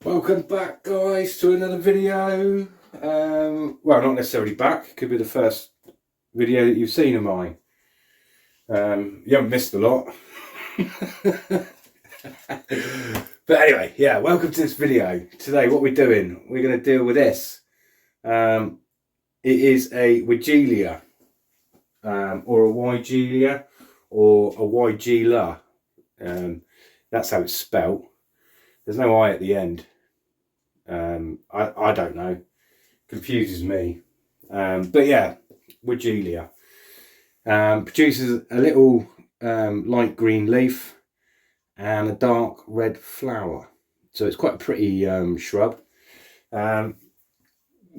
Welcome back, guys, to another video. Well, not necessarily back. It could be the first video that you've seen of mine. You haven't missed a lot. But anyway, yeah, welcome to this video. Today, what we're doing, we're going to deal with this. It is a Weigela, or a Weigela, or a Weigela. That's how it's spelt. There's no I at the end. I don't know. Confuses me. But yeah, Weigela. Produces a little light green leaf and a dark red flower. So it's quite a pretty shrub. Why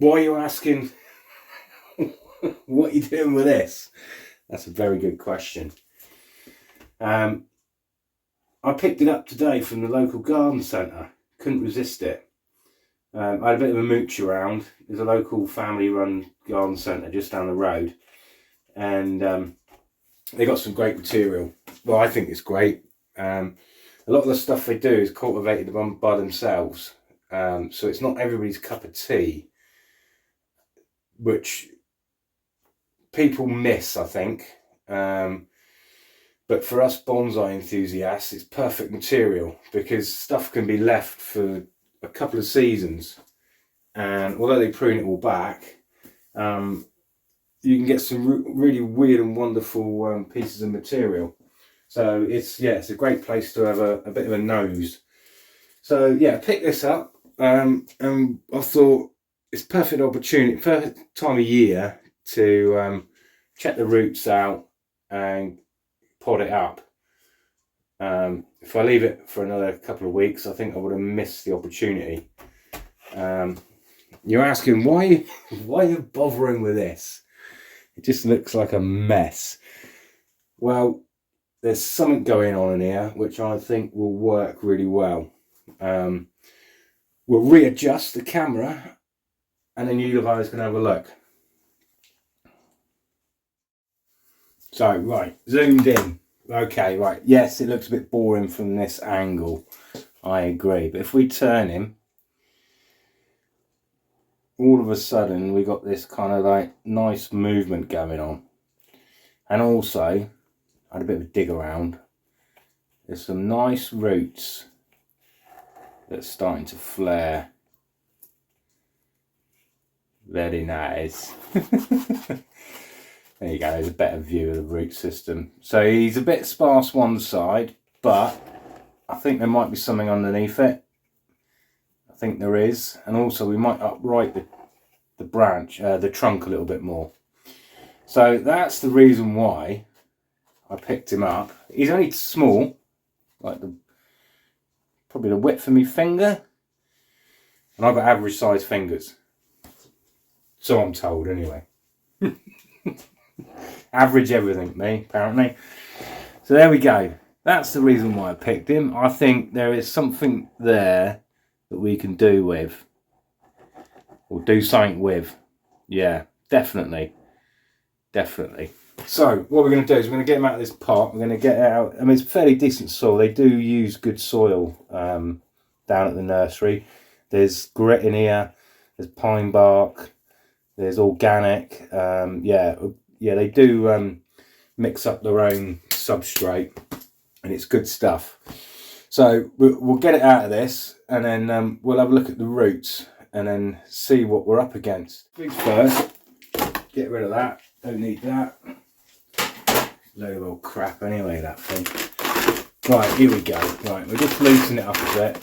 are you asking what are you doing with this? That's a very good question. I picked it up today from the local garden centre. Couldn't resist it. I had a bit of a mooch around. There's a local family-run garden centre just down the road, and they got some great material. Well, I think it's great. A lot of the stuff they do is cultivated by themselves, so it's not everybody's cup of tea, which people miss, I think. But for us bonsai enthusiasts, it's perfect material because stuff can be left for a couple of seasons, and although they prune it all back, you can get some really weird and wonderful pieces of material. So it's a great place to have a bit of a nose. So yeah, pick this up, and I thought it's perfect opportunity, perfect time of year to check the roots out and pot it up. If I leave it for another couple of weeks, I think I would have missed the opportunity. You're asking why are you bothering with this? It just looks like a mess. Well, there's something going on in here which I think will work really well. We'll readjust the camera and then you guys can have a look. So, right, zoomed in. Okay, right, yes, it looks a bit boring from this angle. I agree. But if we turn him, all of a sudden we got this kind of like nice movement going on. And also, I had a bit of a dig around. There's some nice roots that's starting to flare. Very nice. There you go, there's a better view of the root system. So he's a bit sparse one side, but I think there might be something underneath it. I think there is. And also we might upright the branch, the trunk a little bit more. So that's the reason why I picked him up. He's only small, like probably the width of my finger. And I've got average size fingers. So I'm told anyway. Average everything, me, apparently. So there we go. That's the reason why I picked him. I think there is something there that we can do with. Or do something with. Yeah, definitely. Definitely. So, what we're going to do is we're going to get him out of this pot. We're going to get out. I mean, it's fairly decent soil. They do use good soil down at the nursery. There's grit in here. There's pine bark. There's organic. Yeah, they do mix up their own substrate, and it's good stuff. So we'll get it out of this, and then we'll have a look at the roots, and then see what we're up against. Things first, get rid of that. Don't need that. Load of old crap anyway, that thing. Right, here we go. Right, we'll just loosen it up a bit.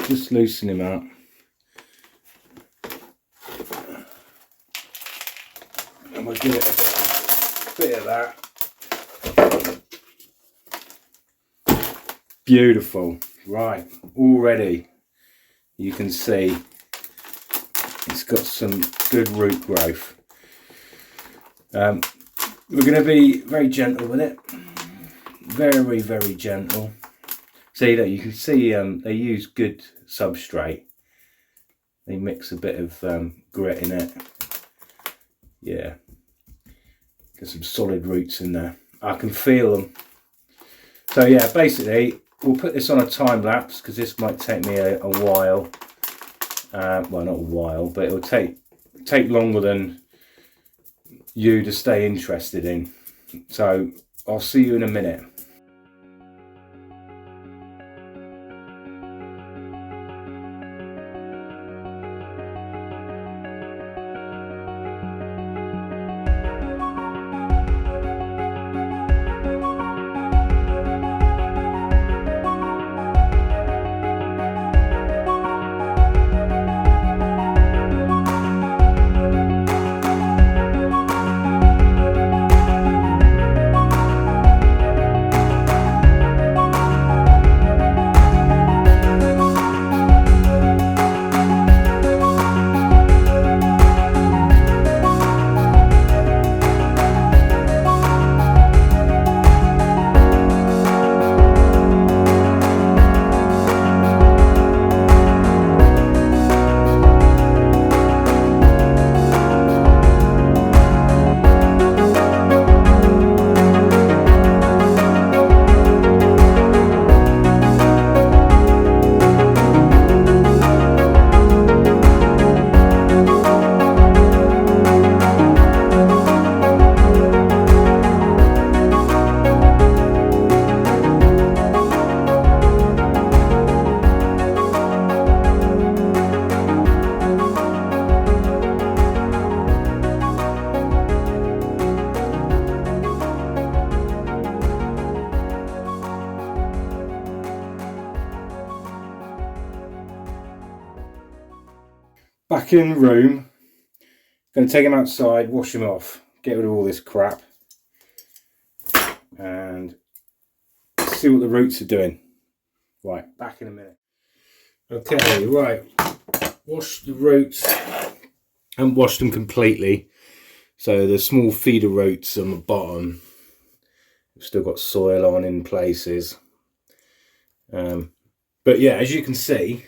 Just loosen him up. And we'll give it a bit of that. Beautiful. Right, already you can see it's got some good root growth. We're going to be very gentle with it. Very, very gentle. See that you can see they use good substrate. They mix a bit of grit in it. Yeah. There's some solid roots in there. I can feel them. So yeah, basically we'll put this on a time lapse because this might take me a while. Well, not a while, but it'll take longer than you to stay interested in. So I'll see you in a minute. Back in the room, going to take him outside, wash him off, get rid of all this crap, and see what the roots are doing. Right, back in a minute. Okay, right, wash the roots. I haven't washed them completely, so the small feeder roots on the bottom have still got soil on in places. But yeah, as you can see,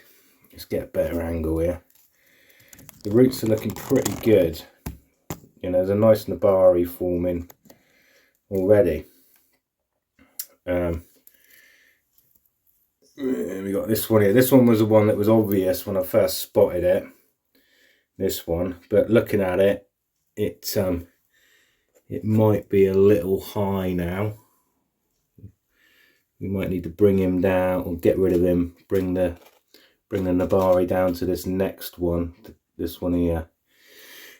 let's get a better angle here. The roots are looking pretty good. You know, there's a nice nabari forming already. We got this one here. This one was the one that was obvious when I first spotted it. This one, but looking at it, it might be a little high now. We might need to bring him down or get rid of him. Bring the nabari down to this next one. This one here,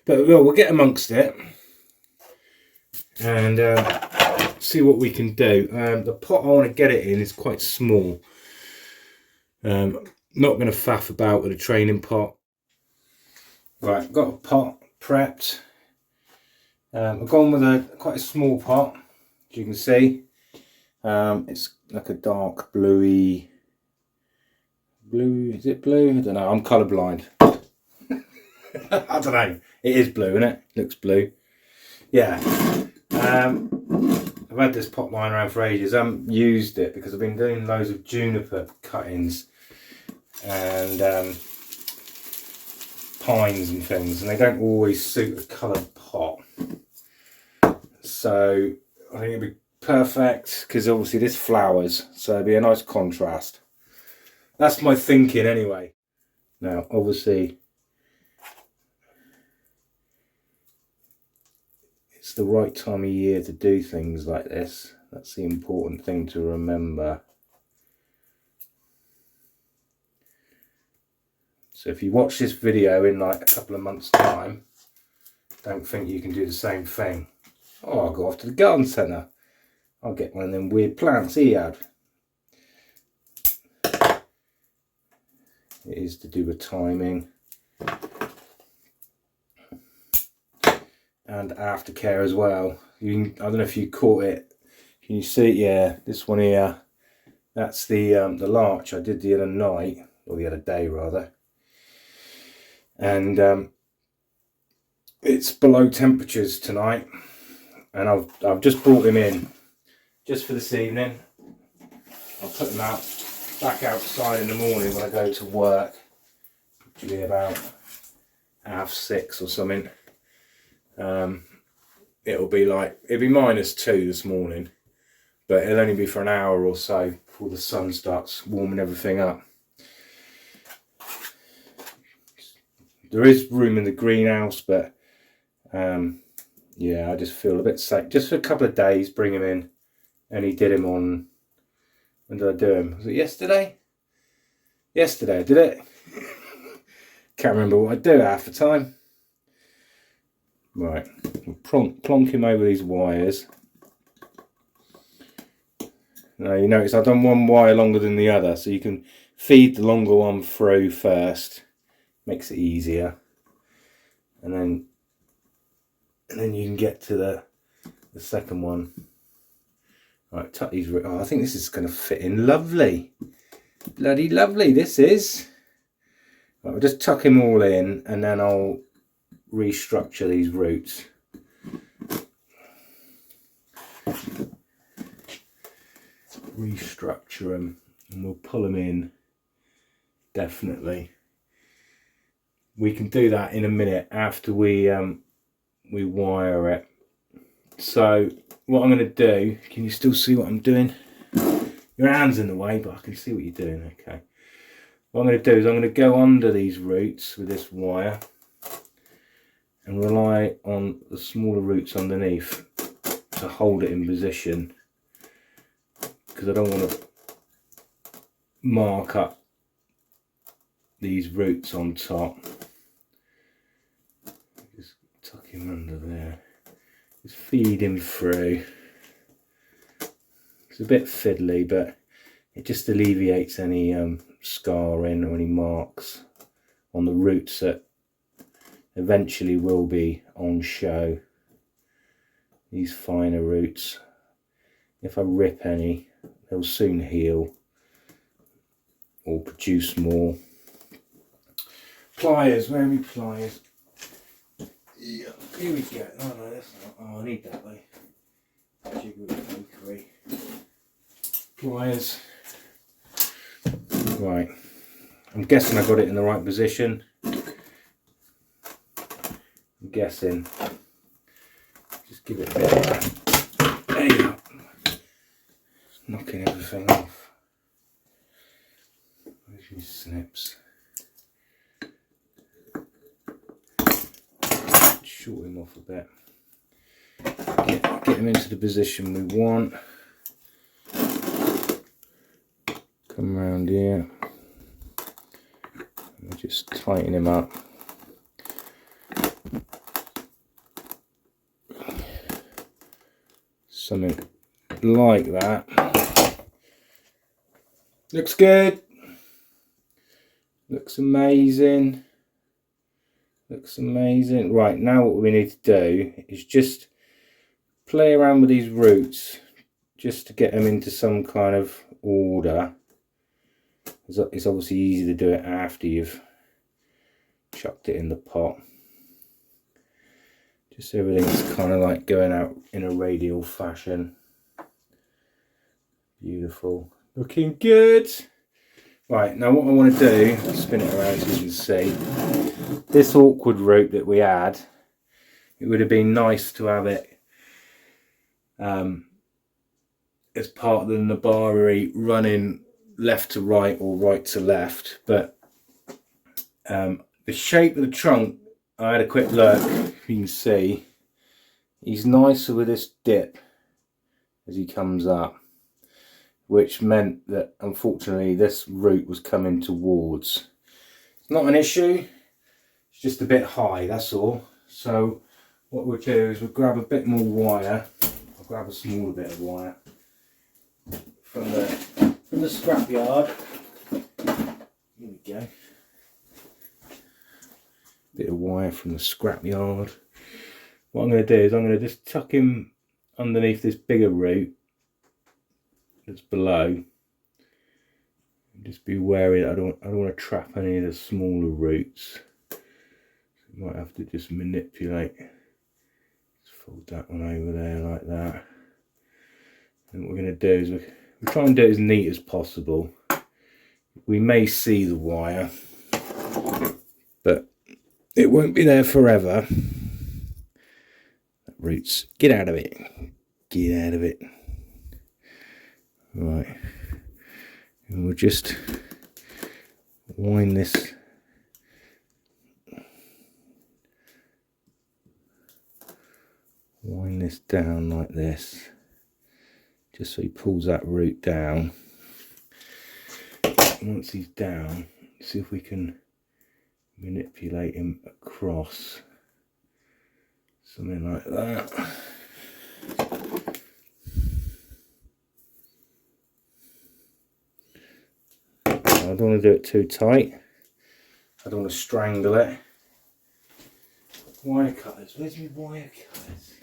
but we'll get amongst it and see what we can do. The pot I want to get it in is quite small. Not going to faff about with a training pot. Right, got a pot prepped. I've gone with quite a small pot, as you can see. It's like a dark bluey blue. Is it blue? I don't know. I'm colourblind. I don't know. It is blue, isn't it? Looks blue. Yeah. I've had this pot lying around for ages. I haven't used it because I've been doing loads of juniper cuttings and pines and things, and they don't always suit a coloured pot. So I think it'd be perfect because obviously this flowers, so it'd be a nice contrast. That's my thinking anyway. Now, obviously, it's the right time of year to do things like this. That's the important thing to remember. So if you watch this video in like a couple of months' time, don't think you can do the same thing. Oh, I'll go off to the garden centre. I'll get one of them weird plants he had. It is to do with timing and aftercare as well. I don't know if you caught it. Can you see it? Yeah, this one here. That's the larch I did the other night, or the other day rather. And it's below temperatures tonight, and I've just brought him in just for this evening. I'll put them back outside in the morning when I go to work, usually about 6:30 or something. It'll be -2 this morning, but it'll only be for an hour or so before the sun starts warming everything up. There is room in the greenhouse, but yeah, I just feel a bit safe. Just for a couple of days, bring him in. And he did him on, when did I do him? Was it yesterday? Yesterday I did it. Can't remember what I do half the time. Right, plonk him over these wires. Now you notice I've done one wire longer than the other, so you can feed the longer one through first. Makes it easier. And then you can get to the second one. Right, tuck these. Oh, I think this is going to fit in lovely. Bloody lovely this is. Right, I'll just tuck him all in and then I'll restructure these roots. Restructure them and we'll pull them in, definitely. We can do that in a minute after we wire it. So what I'm going to do, can you still see what I'm doing? Your hand's in the way, but I can see what you're doing. Okay. What I'm going to do is I'm going to go under these roots with this wire and rely on the smaller roots underneath to hold it in position, because I don't want to mark up these roots on top. Just tuck him under there. Just feed him through. It's a bit fiddly, but it just alleviates any scarring or any marks on the roots that eventually will be on show. These finer roots, if I rip any, they'll soon heal or produce more. Pliers, where are my pliers? Yeah, here we go. Oh no, that's not. Oh, I need that way. Jiggle bakery. Pliers. Right. I'm guessing I got it in the right position. I'm guessing. Just give it a bit of that. There you go. Knocking everything off. Where's your snips? Short him off a bit. Get him into the position we want. Come around here. And just tighten him up. Something like that. Looks good. Looks amazing. Looks amazing. Right, now what we need to do is just play around with these roots just to get them into some kind of order. It's obviously easy to do it after you've chucked it in the pot. Just so everything's kind of like going out in a radial fashion. Beautiful. Looking good. Right, now what I want to do, spin it around so you can see. This awkward root that we had, it would have been nice to have it as part of the Nabari running left to right or right to left, but the shape of the trunk, I had a quick look, you can see he's nicer with this dip as he comes up, which meant that unfortunately this root was coming towards. It's not an issue, it's just a bit high, that's all. So what we'll do is we'll grab a bit more wire. I'll grab a smaller bit of wire from the scrapyard. Here we go. Bit of wire from the scrapyard. What I'm going to do is I'm going to just tuck him underneath this bigger root that's below. Just be wary. I don't want to trap any of the smaller roots. So you might have to just manipulate. Just fold that one over there like that. And what we're going to do is we'll try and do it as neat as possible. We may see the wire, but it won't be there forever. Roots, get out of it. Get out of it. Right, and we'll just wind this down like this, just so he pulls that root down. Once he's down, see if we can manipulate him across, something like that. I don't want to do it too tight, I don't want to strangle it. Wire cutters, where's my wire cutters?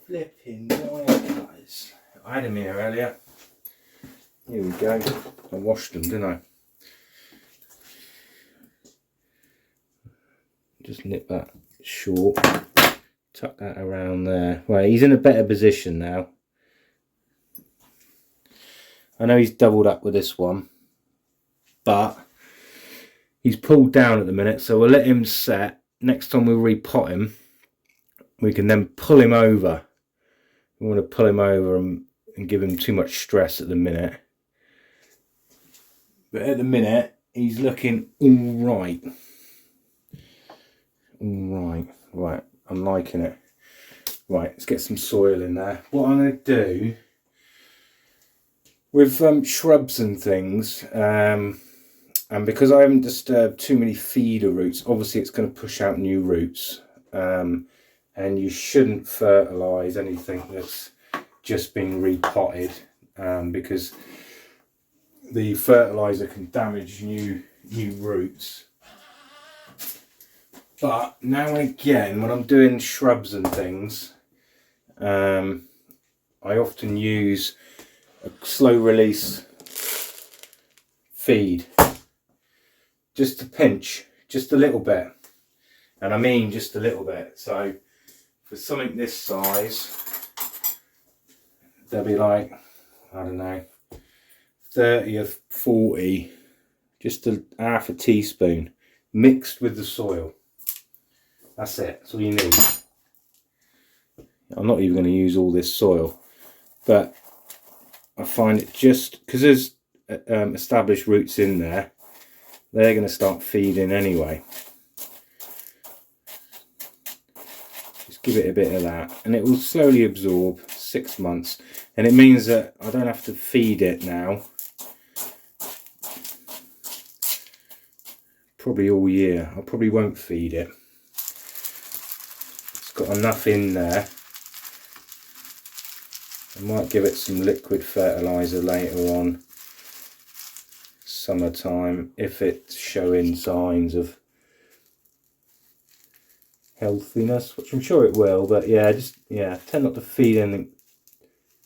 Flipping wire cutters. I had them here earlier. Here we go. I washed them, didn't I? Just nip that short. Tuck that around there. Right, he's in a better position now. I know he's doubled up with this one, but he's pulled down at the minute, so we'll let him set. Next time we'll repot him, we can then pull him over. We want to pull him over and give him too much stress at the minute. But at the minute, he's looking alright. Alright, right, I'm liking it. Right, let's get some soil in there. What I'm going to do with shrubs and things, and because I haven't disturbed too many feeder roots, obviously it's going to push out new roots. And you shouldn't fertilise anything that's just been repotted, because the fertiliser can damage new roots. But now and again, when I'm doing shrubs and things, I often use a slow release feed, just to pinch, just a little bit, and I mean just a little bit. So for something this size, they'll be like, I don't know, 30 or 40, just half a teaspoon mixed with the soil. That's it, that's all you need. I'm not even going to use all this soil, but I find it, just because there's established roots in there, they're going to start feeding anyway. Just give it a bit of that and it will slowly absorb. 6 months, and it means that I don't have to feed it now, probably all year. I probably won't feed it. It's got enough in there. I might give it some liquid fertiliser later on, summertime, if it's showing signs of healthiness, which I'm sure it will. But yeah, tend not to feed anything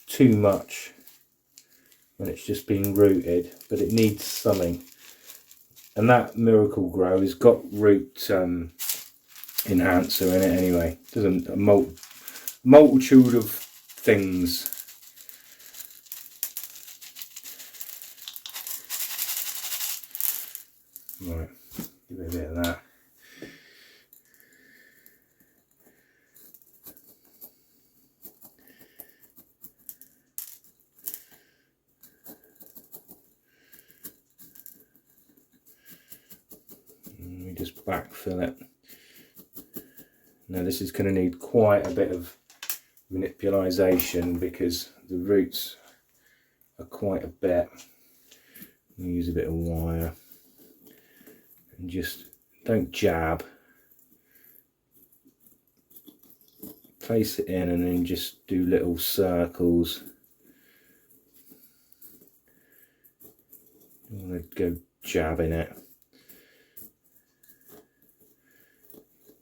too much when it's just been rooted, but it needs something. And that Miracle Grow has got root enhancer in it anyway. There's a multitude of things. Right, give it a bit of that. And we just backfill it. Now this is going to need quite a bit of manipulation because the roots are quite a bit. Use a bit of wire and just don't jab. Place it in and then just do little circles. You want to go jabbing it,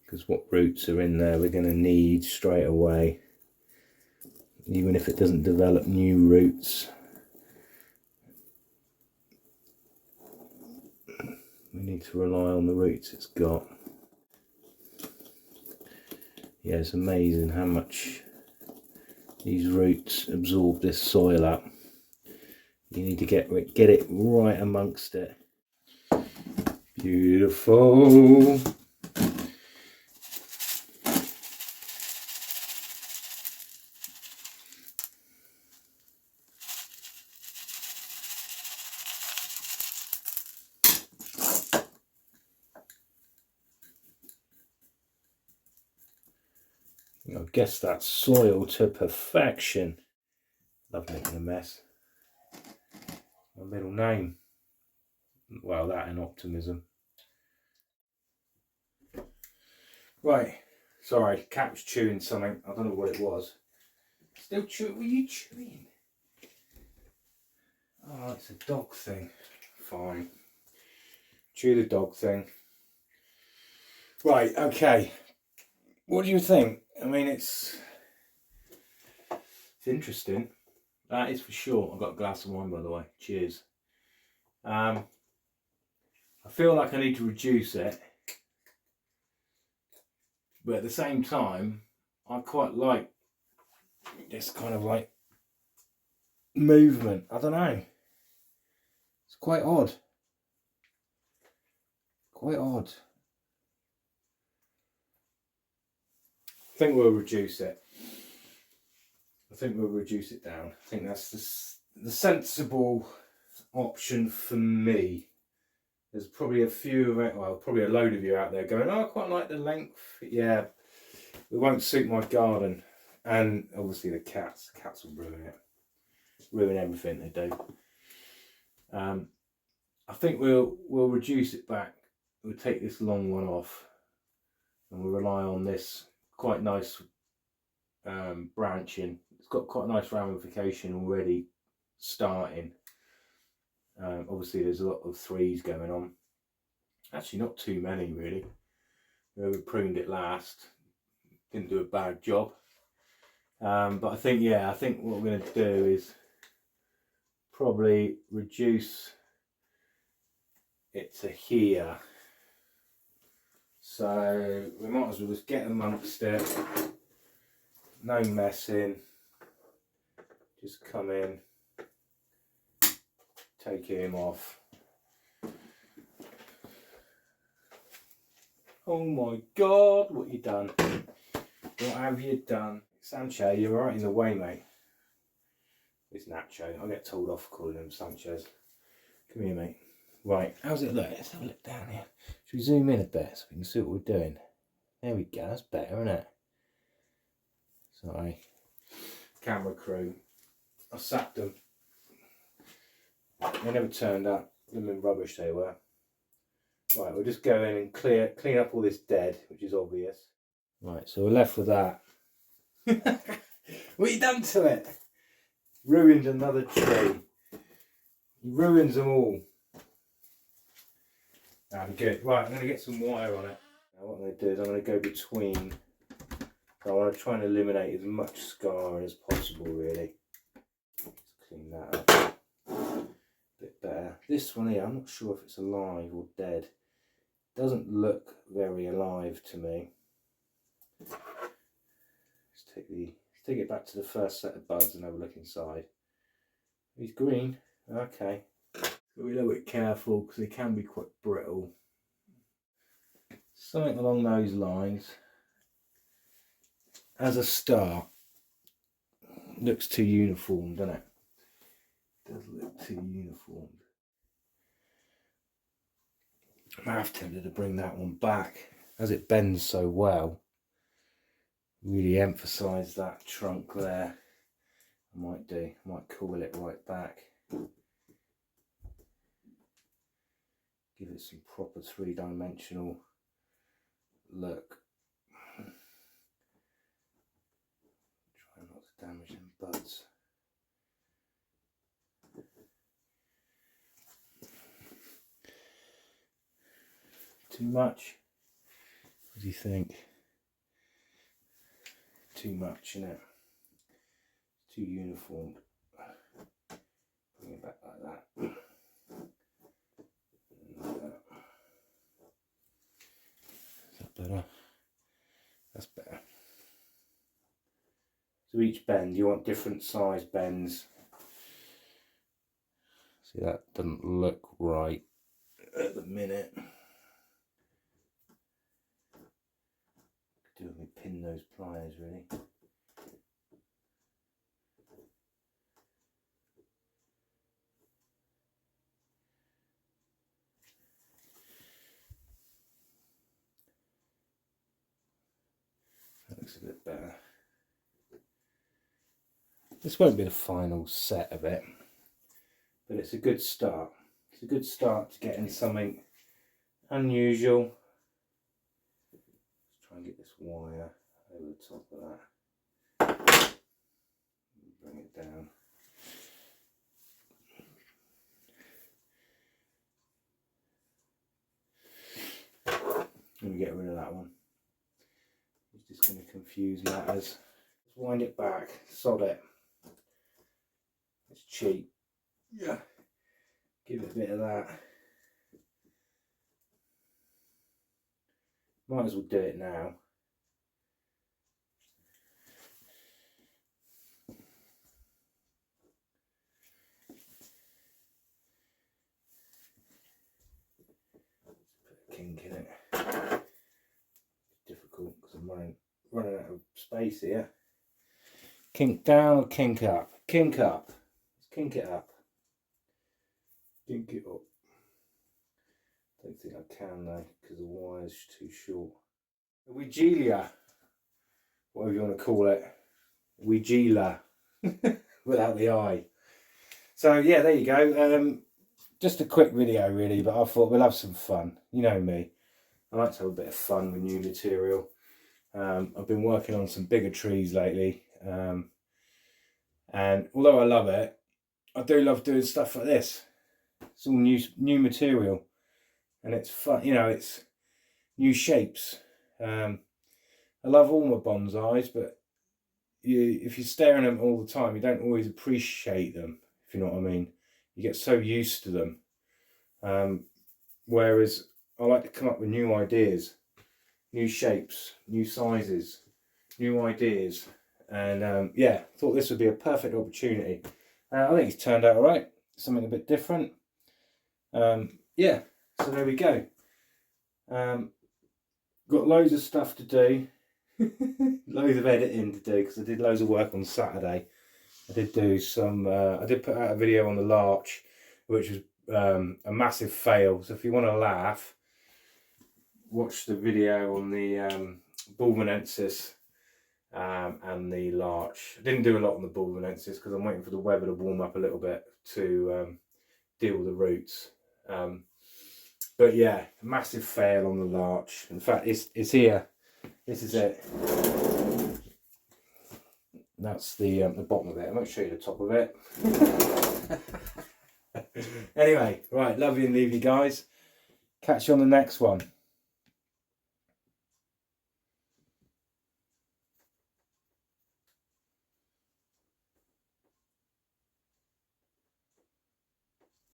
because what roots are in there we're going to need straight away, even if it doesn't develop new roots. We need to rely on the roots it's got. Yeah, it's amazing how much these roots absorb this soil up. You need to get it right amongst it. Beautiful. I guess that's soil to perfection. Love making a mess. My middle name. Well, that and optimism. Right. Sorry, cat was chewing something. I don't know what it was. Still chewing? Were you chewing? Oh, it's a dog thing. Fine. Chew the dog thing. Right, okay. What do you think? I mean, it's interesting. That is for sure. I've got a glass of wine, by the way. Cheers. I feel like I need to reduce it, but at the same time, I quite like this kind of like movement. I don't know. It's quite odd. Quite odd. I think we'll reduce it. I think we'll reduce it down. I think that's the sensible option for me. There's probably a few of it, well, probably a load of you out there going, oh, I quite like the length. Yeah, it won't suit my garden. And obviously the cats will ruin it. Ruin everything they do. I think we'll reduce it back. We'll take this long one off and we'll rely on this quite nice branching. It's got quite a nice ramification already starting. Obviously there's a lot of threes going on. Actually not too many really. We pruned it last. Didn't do a bad job. But I think what we're going to do is probably reduce it to here. So we might as well just get amongst it. No messing. Just come in. Take him off. Oh my God, what you done? What have you done? Sancho, you're right in the way, mate. It's Nacho. I get told off calling him Sanchez. Come here, mate. Right, how's it look? Let's have a look down here. Should we zoom in a bit so we can see what we're doing? There we go, that's better, isn't it? Sorry. Camera crew. I sacked them. They never turned up. Blooming rubbish they were. Right, we'll just go in and clean up all this dead, which is obvious. Right, so we're left with that. What you done to it? Ruined another tree. He ruins them all. That'd be good. Right, I'm going to get some wire on it. Now what I'm going to do is I'm going to go between. I want to try and eliminate as much scarring as possible, really. Just clean that up. A bit better. This one here, I'm not sure if it's alive or dead. Doesn't look very alive to me. Let's take it back to the first set of buds and have a look inside. He's green. Okay. But we're a little bit careful because they can be quite brittle. Something along those lines. As a start, looks too uniform, doesn't it? Does look too uniform. I'm half tempted to bring that one back as it bends so well. Really emphasise that trunk there. I might do. I might coil it right back. Give it some proper three-dimensional look. Try not to damage them buds. Too much? What do you think? Too much, isn't it? Too uniform. Bring it back like that. Is that better? That's better. So each bend, you want different size bends. See, that doesn't look right at the minute. Could do with me pin those pliers really. That looks a bit better. This won't be the final set of it, but it's a good start. It's a good start to getting something unusual. Let's try and get this wire over the top of that. Bring it down. Let me get rid of that one. It's just going to confuse matters. Let's wind it back, sod it. It's cheap. Yeah. Give it a bit of that. Might as well do it now. Put a kink in it. Difficult because I'm running out of space here. Kink down, kink up, kink up. Let's kink it up. Kink it up. Don't think I can though because the wire's too short. A Weigela, whatever you want to call it. Weigela without the I. So yeah, there you go. Just a quick video really, but I thought we'll have some fun. You know me. I like to have a bit of fun with new material. I've been working on some bigger trees lately, and although I love it, I do love doing stuff like this. It's all new material, and it's fun. You know, it's new shapes. I love all my bonsais, but if you're staring at them all the time, you don't always appreciate them. If you know what I mean, you get so used to them. Whereas I like to come up with new ideas, new shapes, new sizes, new ideas, and yeah, thought this would be a perfect opportunity. I think it's turned out all right, something a bit different. Yeah, so there we go. Got loads of stuff to do, loads of editing to do because I did loads of work on Saturday. I did do some, I did put out a video on the larch, which was a massive fail. So if you want to laugh, watch the video on the Bulvanensis and the larch. I didn't do a lot on the Bulvanensis because I'm waiting for the weather to warm up a little bit to deal with the roots. But yeah, massive fail on the larch. In fact, it's here. This is it. That's the bottom of it. I won't show you the top of it. Anyway, right, love you and leave you guys. Catch you on the next one.